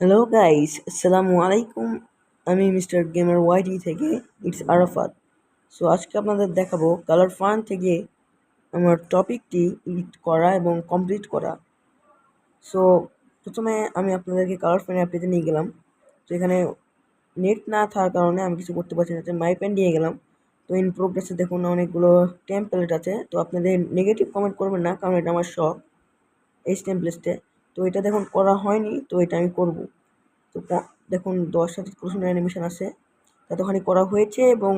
Hello guys, আসসালামু আলাইকুম। আমি মিস্টার গেমার ওয়াইটি থেকে ইটস আরাফাত। সো আজকে আপনাদের দেখাবো কালার ফান থেকে আমার টপিকটি এডিট করা এবং কমপ্লিট করা। সো প্রথমে আমি আপনাদেরকে কালার ফান অ্যাপটিতে নিয়ে গেলাম। তো এখানে নেট না থাকার কারণে আমি কিছু করতে পারছি না। মাই পেন নিয়ে গেলাম। তো ইন প্রোগ্রেসে দেখুন অনেকগুলো টেমপ্লেট আছে। তো আপনাদের নেগেটিভ কমেন্ট করবেন না, কারণ এটা আমার শখ এই টেমপ্লেটে। তো এটা দেখুন করা হয়নি, তো এটা আমি করবো। তো দেখুন 10% অ্যানিমেশন আছে, এতখানি করা হয়েছে, এবং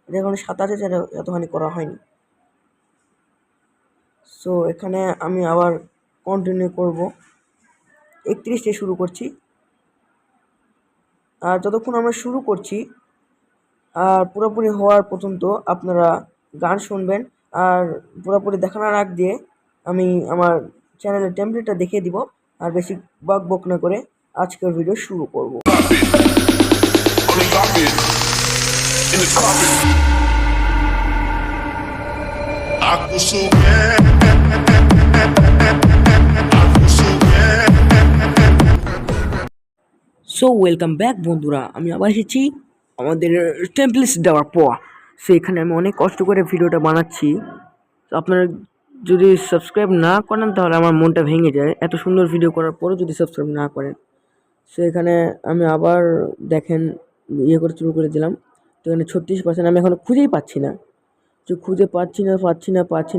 দেখুন 7 আছে যেটা এতখানি করা হয়নি। সো এখানে আমি আবার কন্টিনিউ করব, 31 শুরু করছি। আর যতক্ষণ আমরা শুরু করছি আর পুরোপুরি হওয়ার পর্যন্ত আপনারা গান শুনবেন। আর পুরোপুরি দেখানোর আগ দিয়ে আমি আমার চ্যানেলের টেমপ্লেটটা দেখিয়ে দিব। আর বেশি বক না করে আজকের ভিডিও শুরু করব। সো ওয়েলকাম ব্যাক বন্ধুরা, আমি আবার এসেছি আমাদের টেমপ্লেটস দেওয়ার পর। সো এখানে আমি অনেক কষ্ট করে ভিডিওটা বানাচ্ছি। তো আপনারা যদি সাবস্ক্রাইব না করেন তাহলে আমার মনটা ভেঙে যায়, এত সুন্দর ভিডিও করার পরও যদি সাবস্ক্রাইব না করেন। সো এখানে আমি আবার দেখেন করে শুরু করে দিলাম। তো এখানে 36% আমি এখনও খুঁজেই পাচ্ছি না। তো খুঁজে পাচ্ছি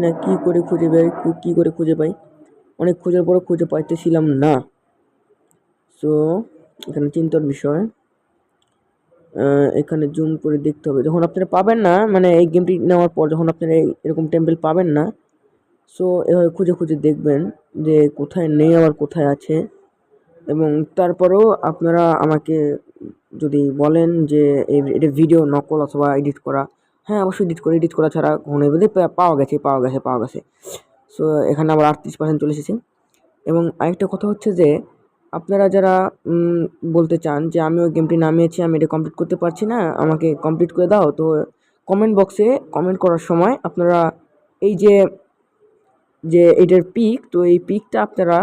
না কী করে খুঁজে পাই। অনেক খোঁজার পরও খুঁজে পাইতেছিলাম না। সো এখানে চিন্তার বিষয়। এখানে জুম করে দেখতে হবে যখন আপনারা পাবেন না, মানে এই গেমটি নেওয়ার পর যখন আপনারা এরকম টেম্পল পাবেন না, সো এভাবে খুঁজে দেখবেন যে কোথায় নেই আবার কোথায় আছে। এবং তারপরেও আপনারা আমাকে যদি বলেন যে এটা ভিডিও নকল অথবা এডিট করা, হ্যাঁ অবশ্যই এডিট করা ছাড়া কখনোই পাওয়া গেছে। সো এখানে আবার 38% চলে এসেছে। এবং আরেকটা কথা হচ্ছে যে আপনারা যারা বলতে চান যে আমি ওই গেমটি নামিয়েছি, আমি এটা কমপ্লিট করতে পারছি না, আমাকে কমপ্লিট করে দাও, তো কমেন্ট বক্সে কমেন্ট করার সময় আপনারা এই যে এটার পিক, তো এই পিকটা আপনারা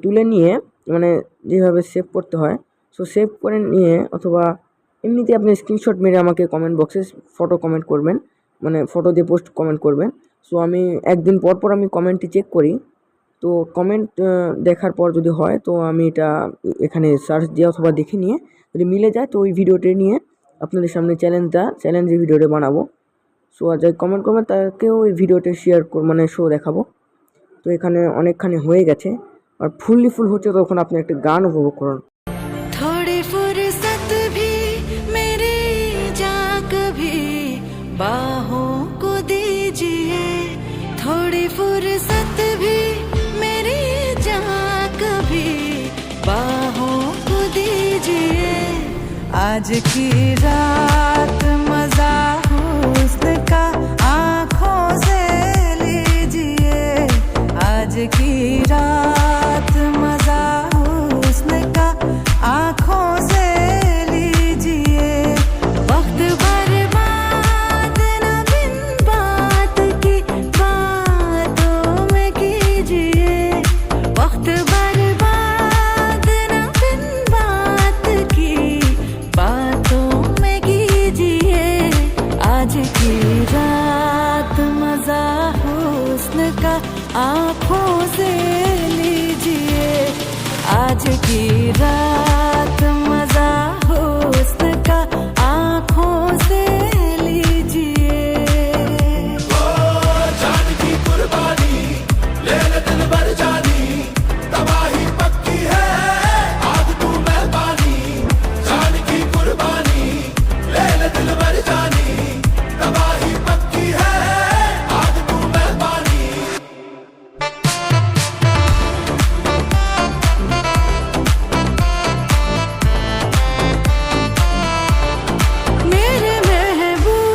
তুলে নিয়ে, মানে যেভাবে সেভ করতে হয়, সো সেভ করে নিয়ে অথবা এমনিতে আপনি স্ক্রিনশট মেরে আমাকে কমেন্ট বক্সে ফটো কমেন্ট করবেন, মানে ফটো দিয়ে পোস্ট কমেন্ট করবেন। সো আমি একদিন পর আমি কমেন্টটি চেক করি। তো কমেন্ট দেখার পর যদি হয় তো আমি এটা এখানে সার্চ দিয়ে অথবা দেখে নিয়ে যদি মিলে যায় তো ওই ভিডিওটি নিয়ে আপনাদের সামনে চ্যালেঞ্জের ভিডিওটা বানাবো। সো আর যাই কমেন্ট করবেন তাকেও ওই ভিডিওটা শেয়ার মানে শো দেখাবো। তো এখানে অনেকখানি হয়ে গেছে, আর ফুল হচ্ছে তখন আপনি একটা গান উপভোগ করুন। थोड़ी फुर्सत भी मेरी जा कभी बाहों को दीजिए, थोड़ी फुर्सत भी मेरी जा कभी बाहों को दीजिए। आज की रात मजा हुस्न का आँखों से लीजिए, आज की रात मजा हुस्न का आँखों से लीजिए। वक्त बर्बाद न बिन बात की बातों में कीजिए, वक्त बर्बाद न बिन बात की बातों में कीजिए। आज की रात मजा हुस्न का आँखों से लीजिए, आज की रात मजा हुस्न का आँखों से लीजिए। जान की कुर्बानी ले ले दिल भर जानी, तबाही पक्की है आग तू मेहरबानी। जान की कुर्बानी ले ले दिल भर जानी, तबाही पक्की है आग तू मेहरबानी। मेरे महबूब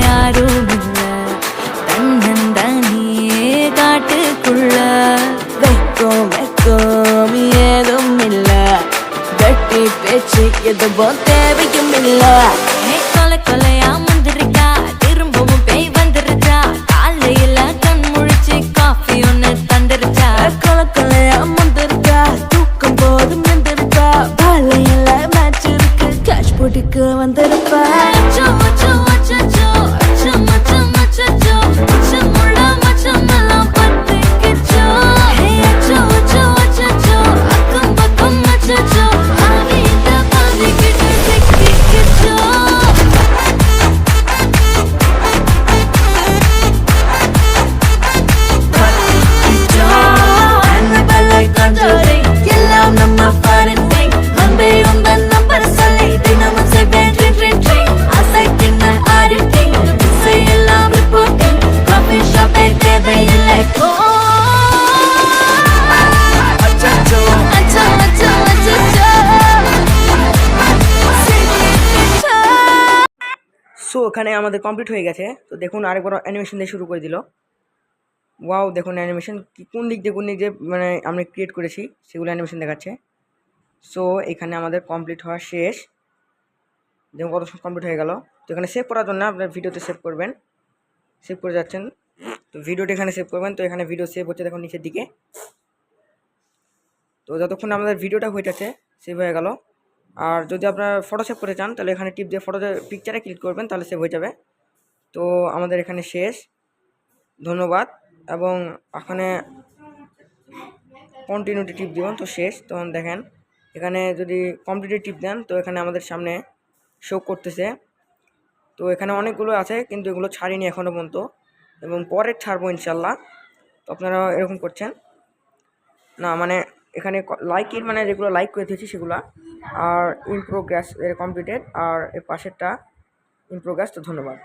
யாரும் இல்ல, தன்னந்தனியே காட்டுக்குள்ள வெக்கம் ஏதும் இல்ல, கட்டி பேச்சு எதுவும் தேவையும் இல்ல. கொலையா வந்திருக்கா, திரும்பவும் பேய் வந்துருச்சா, காலையில கண் முழிச்சு காஃபி ஒன்னு தந்துருச்சா. கொலையா வந்திருக்கா, ওখানে আমাদের কমপ্লিট হয়ে গেছে। তো দেখুন আরেকবার অ্যানিমেশন দিয়ে শুরু করে দিল। ওয়াও, দেখুন অ্যানিমেশন কোন দিক দিয়ে মানে আমরা ক্রিয়েট করেছি সেগুলো অ্যানিমেশন দেখাচ্ছে। সো এখানে আমাদের কমপ্লিট হওয়া শেষ। দেখুন কত কমপ্লিট হয়ে গেল। তো এখানে সেভ করার জন্য আপনার ভিডিওতে সেভ করবেন, সেভ করে যাচ্ছেন। তো ভিডিওটা এখানে সেভ করবেন। তো এখানে ভিডিও সেভ হচ্ছে দেখুন নিচের দিকে। তো যতক্ষণ আমাদের ভিডিওটা হয়ে যাচ্ছে সেভ হয়ে গেল। আর যদি আপনার ফটো সেভ করতে চান তাহলে এখানে টিপ দিয়ে ফটোতে পিকচারে ক্লিক করবেন, তাহলে সেভ হয়ে যাবে। তো আমাদের এখানে শেষ, ধন্যবাদ। এবং এখানে কন্টিনিউটি টিপ দিবেন, তো শেষ। তখন দেখেন এখানে যদি কমপ্লিটে টিপ দেন তো এখানে আমাদের সামনে শো করতেছে। তো এখানে অনেকগুলো আছে কিন্তু এগুলো ছাড়িনি এখনও পর্যন্ত, এবং পরে ছাড়বো ইনশাল্লাহ। তো আপনারা এরকম করছেন না, মানে এখানে লাইকের মানে যেগুলো লাইক করে দিয়েছি সেগুলো, আর ইন প্রোগ্রেস এর কমপ্লিটেড, আর এর পাশেরটা ইন প্রোগ্রেস। তো ধন্যবাদ।